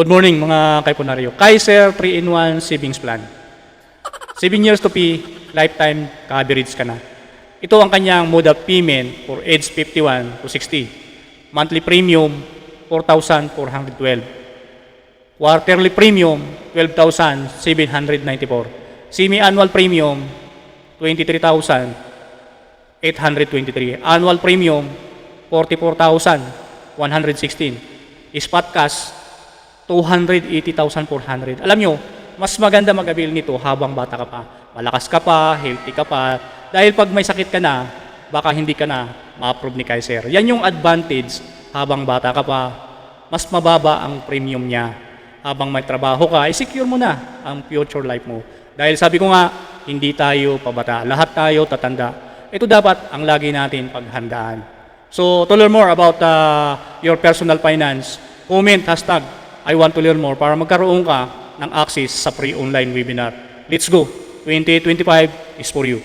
Good morning mga kaipunaryo. Kaiser 3-in-1 savings plan. 7 years to pay, lifetime coverage ka na. Ito ang kanyang mode of payment for age 51 to 60. Monthly premium, 4,412. Quarterly premium, 12,794. Semi-annual premium, 23,823. Annual premium, 44,116. Spot cash, 280,400. Alam nyo, mas maganda mag-avail nito habang bata ka pa. Malakas ka pa, healthy ka pa. Dahil pag may sakit ka na, baka hindi ka na ma-approve ni Kaiser. Yan yung advantage habang bata ka pa. Mas mababa ang premium niya. Habang may trabaho ka, i-secure mo na ang future life mo. Dahil sabi ko nga, hindi tayo pabata. Lahat tayo tatanda. Ito dapat ang lagi natin paghandaan. So, to learn more about your personal finance, comment hashtag I want to learn more para magkaroon ka ng access sa free online webinar. Let's go! 2025 is for you.